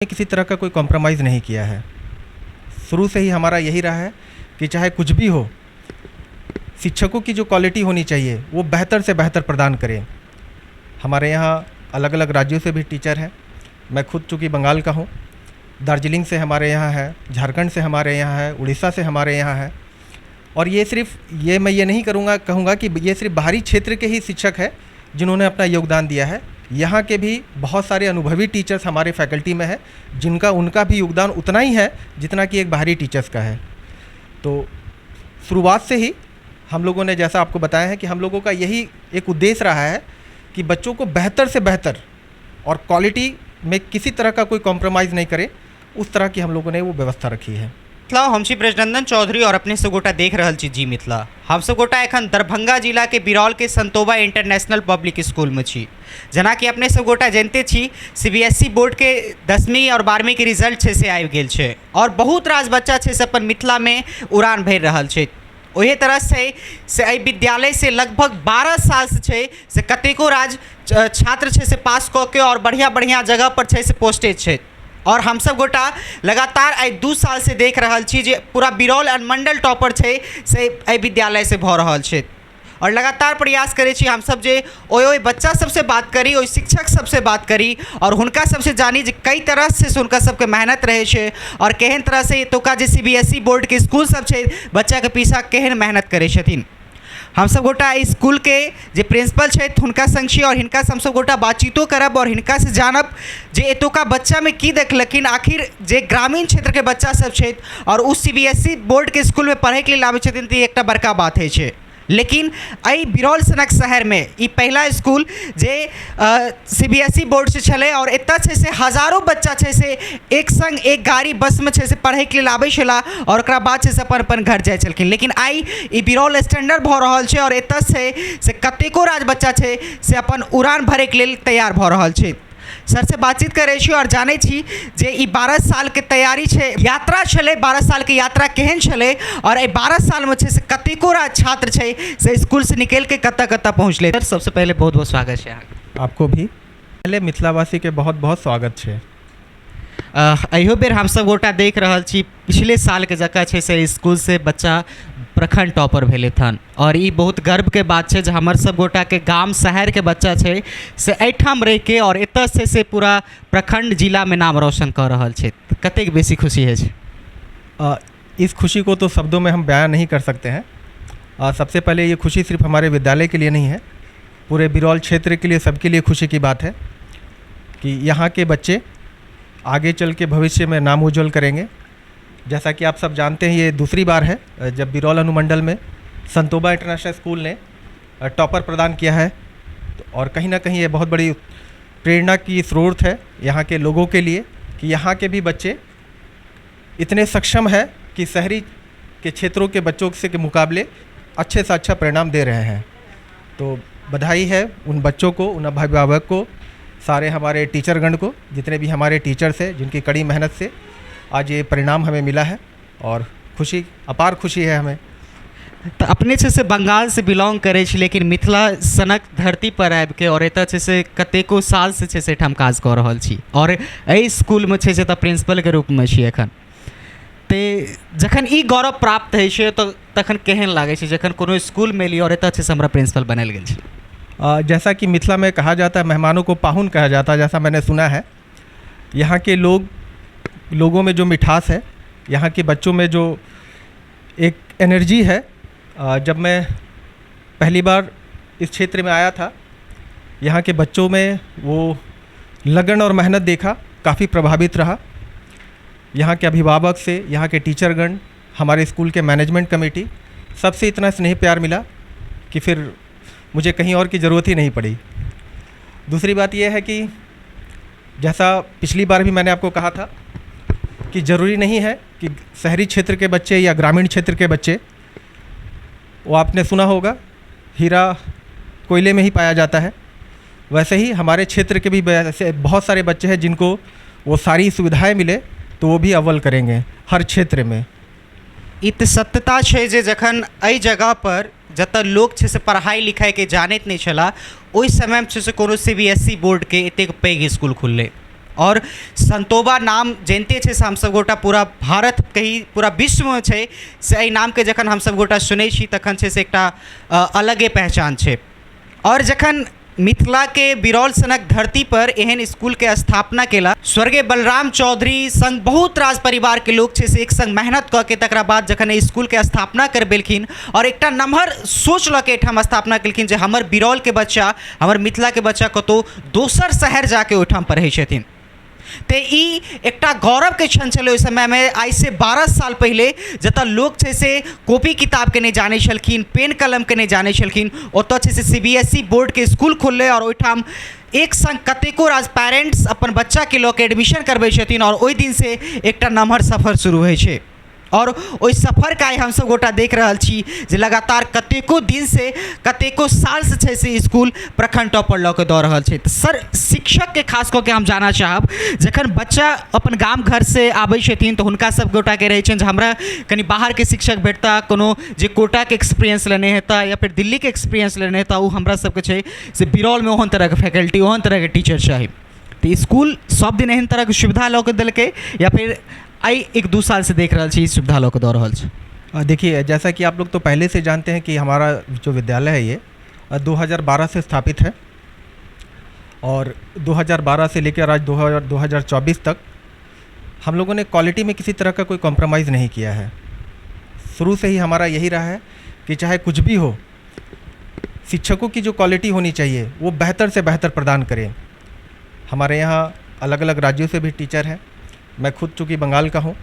किसी तरह का कोई कॉम्प्रोमाइज़ नहीं किया है। शुरू से ही हमारा यही रहा है कि चाहे कुछ भी हो, शिक्षकों की जो क्वालिटी होनी चाहिए वो बेहतर से बेहतर प्रदान करें। हमारे यहाँ अलग अलग राज्यों से भी टीचर हैं। मैं खुद चूँकि बंगाल का हूँ, दार्जिलिंग से हमारे यहाँ है, झारखंड से हमारे यहाँ है, उड़ीसा से हमारे यहाँ है। और मैं ये नहीं कहूँगा कि ये सिर्फ बाहरी क्षेत्र के ही शिक्षक हैं जिन्होंने अपना योगदान दिया है। यहाँ के भी बहुत सारे अनुभवी टीचर्स हमारे फैकल्टी में है उनका भी योगदान उतना ही है जितना कि एक बाहरी टीचर्स का है। तो शुरुआत से ही हम लोगों ने, जैसा आपको बताया है, कि हम लोगों का यही एक उद्देश्य रहा है कि बच्चों को बेहतर से बेहतर और क्वालिटी में किसी तरह का कोई कॉम्प्रोमाइज़ नहीं करे, उस तरह की हम लोगों ने वो व्यवस्था रखी है। मिथिला हम छी ब्रजनंदन चौधरी और अपने सब गोटा देख रहल छी जी मिथिला। हम सब गोटा एखन दरभंगा जिला के बिरौल के संतोबा इंटरनेशनल पब्लिक स्कूल में छी। जना कि अपने सब गोटा जानते छी सीबीएसई बोर्ड के 10वीं और 12वीं के रिजल्ट से आबि गेल छै और बहुत रास बच्चा छै से अपन मिथिला में उड़ान भरि रहल छै। ओहे तरह से एहि विद्यालय से लगभग 12 साल से कतेको राज छात्र छै से पास कऽ के और बढ़िया बढ़िया जगह पर छै से पोस्टेड छै। और हम सब गोटा लगातार 2 साल से देख रहल छी जे पूरा बिरौल अनुमंडल टॉपर छै से एहि विद्यालय से भऽ रहल छै और लगातार प्रयास करै छी हम सब जे ओहि बच्चा सबसे बात करी, ओहि शिक्षक सबसे बात करी और हुनका सबसे जानी जे कई तरह से हुनका सबके मेहनत रहे छै और केहन तरह से एतुका जे सीबीएसई बोर्ड के स्कूल सब छै बच्चा के पीछा केहन मेहनत करै छथिन। हम सब गोटा स्कूल के जे प्रिंसिपल छथि हुनका संग छी और हिनका से हम सब गोटा बातचीतो करब और हिनका से जानब जे एतुका बच्चा में की देखलखिन। आखिर जे ग्रामीण क्षेत्र के बच्चा सब छथि और उस सीबीएसई बोर्ड के स्कूल में पढ़े के लिए आबै छथिन तऽ एकटा बड़का बात होइ छै, लेकिन एहि बिरौल सनक शहर में ई पहला स्कूल जे सीबीएसई बोर्ड से चले और एतऽ छै से हजारों बच्चा छै से एक संग एक गाड़ी बस में छै से पढ़े के लिए आबै छला और ओकरा बाद छै से अपन अपन घर जाइ छलखिन। लेकिन आई ई बिरौल स्टैंडर्ड भऽ रहल छै और एतऽ से कतेको राज बच्चा छै से अपन उड़ान भरे के लेल तैयार भऽ रहल छै। सर से बातचीत करै छी और जानै छी जे ई 12 साल के तैयारी छै, यात्रा छलै, 12 साल के यात्रा केहन छलै और एहि 12 साल में छै से कतेको राज छात्र छै से स्कूल से निकल के कतऽ कतऽ पहुँचले। सर सबसे पहले बहुत बहुत स्वागत है आपको भी। पहले मिथिलावासी के बहुत बहुत स्वागत है। अहियो बेर हम सब गोटा देख रहल छी पिछले साल के जगह छै से स्कूल से बच्चा प्रखंड टॉपर भेले थन और ई बहुत गर्व के बात छै जे हमर सब गोटा के गाम शहर के बच्चा छै से एहिठाम रह के और एतऽ से पूरा प्रखंड जिला में नाम रोशन कर रहल छै। कतेक बेसी खुशी है इस खुशी को तो शब्दों में हम बयान नहीं कर सकते हैं। सबसे पहले ये खुशी सिर्फ हमारे विद्यालय के लिए नहीं है, पूरे बिरौल क्षेत्र के लिए, सबके लिए खुशी की बात है कि यहाँ के बच्चे आगे चल के भविष्य में नाम उज्ज्वल करेंगे। जैसा कि आप सब जानते हैं ये दूसरी बार है जब बिरौल अनुमंडल में संतोबा इंटरनेशनल स्कूल ने टॉपर प्रदान किया है और कहीं ना कहीं ये बहुत बड़ी प्रेरणा की स्रोत है यहाँ के लोगों के लिए कि यहाँ के भी बच्चे इतने सक्षम है कि शहरी के क्षेत्रों के बच्चों से के मुकाबले अच्छे से अच्छा परिणाम दे रहे हैं। तो बधाई है उन बच्चों को, उन अभिभावक को, सारे हमारे टीचरगण को, जितने भी हमारे टीचर्स हैं जिनकी कड़ी मेहनत से आज ये परिणाम हमें मिला है और खुशी, अपार खुशी है हमें। तो अपने से बंगाल से बिलोंग करे छी लेकिन मिथिला सनक धरती पर आबि के और एतऽ से कतेको साल से ठाम काज कऽ रहल छी और एहि स्कूल में छै से तऽ प्रिंसिपल के रूप में छी एखन। ते जखन ई गौरव प्राप्त होइ छै तो तखन केहन लागै छै जखन कोनो स्कूल में ली और एतऽ से हमरा प्रिंसिपल बनायल गेल छै। जैसा कि मिथिला में कहा जाता है, मेहमानों को पाहुन कहा जाता है, जैसा मैंने सुना है। यहाँ के लोगों में जो मिठास है, यहाँ के बच्चों में जो एक एनर्जी है, जब मैं पहली बार इस क्षेत्र में आया था यहाँ के बच्चों में वो लगन और मेहनत देखा, काफ़ी प्रभावित रहा। यहाँ के अभिभावक से, यहाँ के टीचरगण, हमारे स्कूल के मैनेजमेंट कमेटी, सबसे इतना स्नेह प्यार मिला कि फिर मुझे कहीं और की ज़रूरत ही नहीं पड़ी। दूसरी बात यह है कि जैसा पिछली बार भी मैंने आपको कहा था कि ज़रूरी नहीं है कि शहरी क्षेत्र के बच्चे या ग्रामीण क्षेत्र के बच्चे, वो आपने सुना होगा हीरा कोयले में ही पाया जाता है, वैसे ही हमारे क्षेत्र के भी ऐसे बहुत सारे बच्चे हैं जिनको वो सारी सुविधाएं मिले तो वो भी अव्वल करेंगे हर क्षेत्र में। इत सत्यता छै जे जखन एहि जगह पर जतऽ लोग छै से पढ़ाई लिखाई के जानैत नहीं छला, ओहि समय में छै से कोनो सीबीएसई बोर्ड के एतेक पैघ स्कूल खुललै और संतोबा नाम जानते छे से हम सब गोटा पूरा भारत कहीं पूरा विश्व में छे से एहि नाम के जखन हम सब गोटा सुनै छी तखन छे से एकटा अलगे पहचान छे। और जखन मिथिला के बिरौल सनक धरती पर एहन स्कूल के स्थापना केला स्वर्गीय बलराम चौधरी संग बहुत राज परिवार के लोग छे से एक संग मेहनत कऽ के तकरा बाद जखन एहि स्कूल के स्थापना करबेलखिन और एकटा नमहर सोच लऽ के एहिठाम स्थापना केलखिन जे हमर बिरौल के बच्चा हमर मिथिला के बच्चा कतौ दोसर शहर जाके ओहिठाम पढ़ै छथिन। तो ई एकटा गौरव के क्षण छलै ओहि समय में। आई से 12 साल पहले जतऽ लोग छे से कॉपी किताब के नहीं जाने छलखिन, पेन कलम के नहीं जाने छलखिन, ओतऽ छे से CBSE बोर्ड के स्कूल खुललै और ओहिठाम एक संग कतेको राज पेरेंट्स अपन बच्चा के लऽ के एडमिशन करबै छथिन और ओहि दिन से एकटा नमहर सफर शुरू होइ छै। और ओहि सफर का हम सब गोटा देख रहल छी जे लगातार कतेको दिन से कतेको साल से छै से स्कूल प्रखंड टॉपर लऽ के दऽ रहल छै। तऽ सर शिक्षक के खास कऽ के हम जानना चाहब जखन बच्चा अपन गाम घर से आबै छथिन तऽ हुनका सब गोटा के रहै छनि जे हमरा कनि बाहर के शिक्षक भेटता, कोनो जे कोटा के एक्सपीरियंस लेने हेता या फिर दिल्ली के एक्सपीरियंस लेने हेता, ओ हमरा सबके छै से बिरौल में ओहन तरह के फैकल्टी ओहन तरह के टीचर चाही। तऽ स्कूल सब दिन एहन तरह के सुविधा लऽ के देलकै या फिर आई 1-2 साल से देख रहा छी सुविधा लोग दौड़ रहा? देखिए, जैसा कि आप लोग तो पहले से जानते हैं कि हमारा जो विद्यालय है ये 2012 से स्थापित है और 2012 से लेकर आज 2024 तक हम लोगों ने क्वालिटी में किसी तरह का कोई कॉम्प्रोमाइज़ नहीं किया है। शुरू से ही हमारा यही रहा है कि चाहे कुछ भी हो, शिक्षकों की जो क्वालिटी होनी चाहिए वो बेहतर से बेहतर प्रदान करें। हमारे यहाँ अलग अलग राज्यों से भी टीचर हैं। मैं खुद चूँकि बंगाल का हूँ,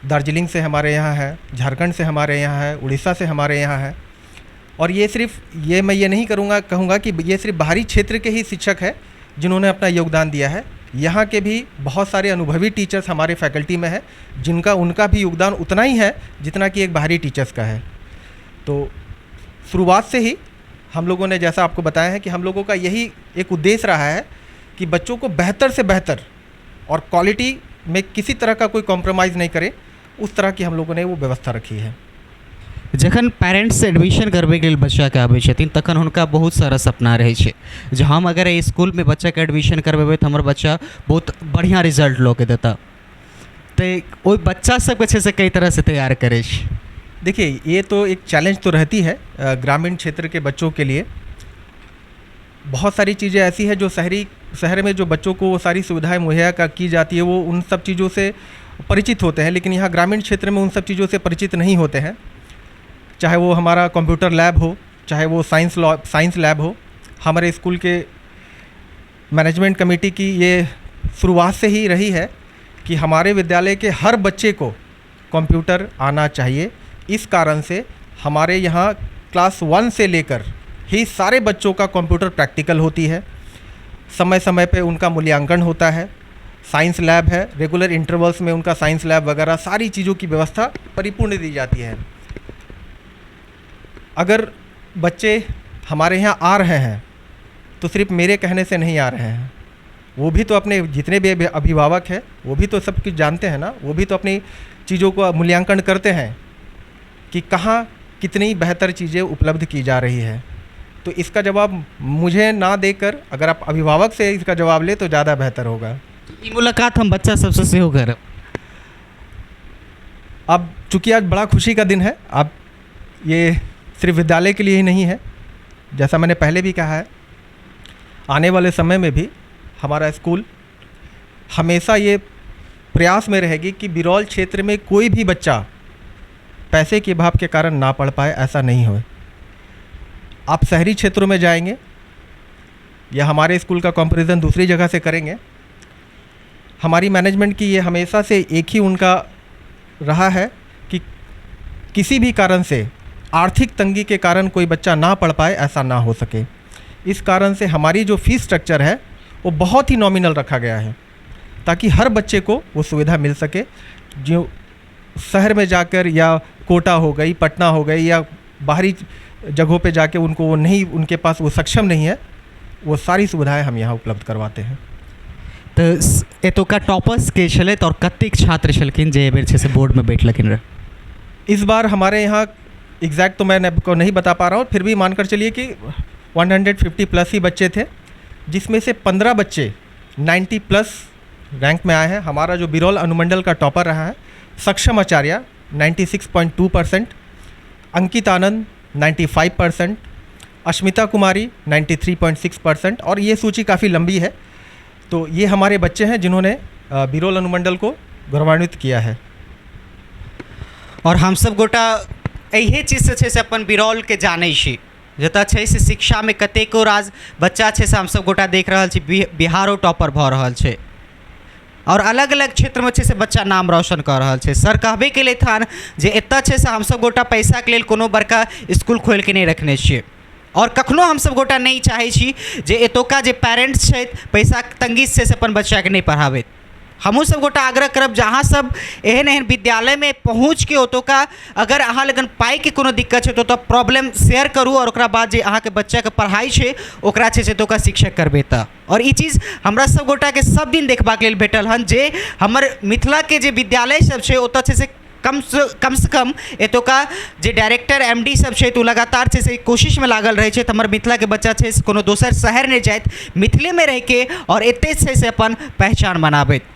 दार्जिलिंग से हमारे यहाँ है, झारखंड से हमारे यहाँ है, उड़ीसा से हमारे यहाँ है। और ये मैं ये नहीं कहूँगा कि ये सिर्फ बाहरी क्षेत्र के ही शिक्षक हैं जिन्होंने अपना योगदान दिया है। यहाँ के भी बहुत सारे अनुभवी टीचर्स हमारे फैकल्टी में है जिनका उनका भी योगदान उतना ही है जितना कि एक बाहरी टीचर्स का है। तो शुरुआत से ही हम लोगों ने जैसा आपको बताया है कि हम लोगों का यही एक उद्देश्य रहा है कि बच्चों को बेहतर से बेहतर और क्वालिटी में किसी तरह का कोई कॉम्प्रोमाइज़ नहीं करे, उस तरह की हम लोगों ने वो व्यवस्था रखी है। जखन पेरेंट्स एडमिशन करबे के लिए बच्चा के आबै छथिन तखन हुनका बहुत सारा सपना रहै छै जे हम अगर एहि स्कूल में बच्चा के एडमिशन करबेबै तऽ हमर बच्चा बहुत बढ़िया रिजल्ट लऽ के देता। तऽ ओहि बच्चा सबके छै से कई तरह से तैयार करै छै। देखिए, ये तो एक चैलेंज तो रहती है ग्रामीण क्षेत्र के बच्चों के लिए। बहुत सारी चीज़ें ऐसी हैं जो शहर में जो बच्चों को वो सारी सुविधाएं मुहैया की जाती है वो उन सब चीज़ों से परिचित होते हैं, लेकिन यहाँ ग्रामीण क्षेत्र में उन सब चीज़ों से परिचित नहीं होते हैं। चाहे वो हमारा कंप्यूटर लैब हो, चाहे वो साइंस लैब हो। हमारे स्कूल के मैनेजमेंट कमेटी की ये शुरुआत से ही रही है कि हमारे विद्यालय के हर बच्चे को कंप्यूटर आना चाहिए। इस कारण से हमारे यहाँ क्लास 1 से लेकर ही सारे बच्चों का कंप्यूटर प्रैक्टिकल होती है। समय समय पे उनका मूल्यांकन होता है। साइंस लैब है, रेगुलर इंटरवल्स में उनका साइंस लैब वगैरह सारी चीज़ों की व्यवस्था परिपूर्ण दी जाती है। अगर बच्चे हमारे यहाँ आ रहे हैं तो सिर्फ मेरे कहने से नहीं आ रहे हैं, वो भी तो अपने जितने भी अभिभावक हैं वो भी तो सब कुछ जानते हैं ना। वो भी तो अपनी चीज़ों को मूल्यांकन करते हैं कि कहाँ कितनी बेहतर चीज़ें उपलब्ध की जा रही है। तो इसका जवाब मुझे ना देकर अगर आप अभिभावक से इसका जवाब ले तो ज़्यादा बेहतर होगा। ये मुलाकात हम बच्चा सबसे से होकर अब चूँकि आज बड़ा खुशी का दिन है, अब ये सिर्फ विद्यालय के लिए ही नहीं है, जैसा मैंने पहले भी कहा है, आने वाले समय में भी हमारा स्कूल हमेशा ये प्रयास में रहेगी कि बिरौल क्षेत्र में कोई भी बच्चा पैसे के अभाव के कारण ना पढ़ पाए, ऐसा नहीं हो। आप शहरी क्षेत्रों में जाएंगे या हमारे स्कूल का कंपैरिजन दूसरी जगह से करेंगे, हमारी मैनेजमेंट की ये हमेशा से एक ही उनका रहा है कि किसी भी कारण से आर्थिक तंगी के कारण कोई बच्चा ना पढ़ पाए, ऐसा ना हो सके। इस कारण से हमारी जो फीस स्ट्रक्चर है वो बहुत ही नॉमिनल रखा गया है ताकि हर बच्चे को वो सुविधा मिल सके। जो शहर में जाकर या कोटा हो गई, पटना हो गई या बाहरी जगहों पे जाके उनको वो नहीं, उनके पास वो सक्षम नहीं है, वो सारी सुविधाएं हम यहाँ उपलब्ध करवाते हैं। तो एतुका टॉपर्स के छलैथ और कतेक छात्र छलखिन जे एहि बेर छै से बोर्ड में बैठलखिन रह? इस बार हमारे यहाँ एग्जैक्ट तो मैं आपको नहीं बता पा रहा हूँ, फिर भी मानकर चलिए कि 150 प्लस ही बच्चे थे, जिसमें से 15 बच्चे 90 प्लस रैंक में आए हैं। हमारा जो बिरौल अनुमंडल का टॉपर रहा है सक्षम आचार्य 96.2%, अंकित आनंद 95%, अश्मिता कुमारी 93.6%, और ये सूची काफ़ी लंबी है। तो ये हमारे बच्चे हैं जिन्होंने बिरौल अनुमंडल को गौरवान्वित किया है। और हम सब गोटा यही चीज से से अपन बिरौल के जाने छी, जतऽ छै से शिक्षा में कतेको राज बच्चा छै से हम सब गोटा देख रहल छी बिहारो टॉपर भऽ रहल छै, और अलग अलग क्षेत्र में छै से बच्चा नाम रोशन कर रहल छै। सर कहबे केले थान जे एतऽ छै से हम सब गोटा पैसा के लेल कोनो बड़का स्कूल खोल के नहीं रखने छियै, और कखनो हम सब गोटा नहीं चाहे छी जे एतुका जे पेरेंट्स छै पैसा तंगी से अपन बच्चा के नहीं पढ़ाबैत। हमहूँ सब गोटा आग्रह करब जहाँ सब एहन एहन विद्यालय में पहुँच के ओतुका अगर अहाँ लगन पाई के कोनो दिक्कत है तो प्रॉब्लम शेयर करूँ, और ओकरा बाद जे अहाँ के बच्चा के पढ़ाई है ओकरा छै से ओतुका शिक्षक करबेता। और ई चीज़ हमरा सब गोटा के सब दिन देखबाक लेल भेटल हन जे हमर मिथिला के जे विद्यालय सब छै ओतऽ छै से कम से कम एतुका जे डायरेक्टर MD सब छै तो लगातार छै से कोशिश में लागल रहे छै तो हमर मिथिला के बच्चा छै से कोनो दोसर शहर नहीं जाइत, मिथिले में रह के और एते छै से अपन पहचान बनाबैत।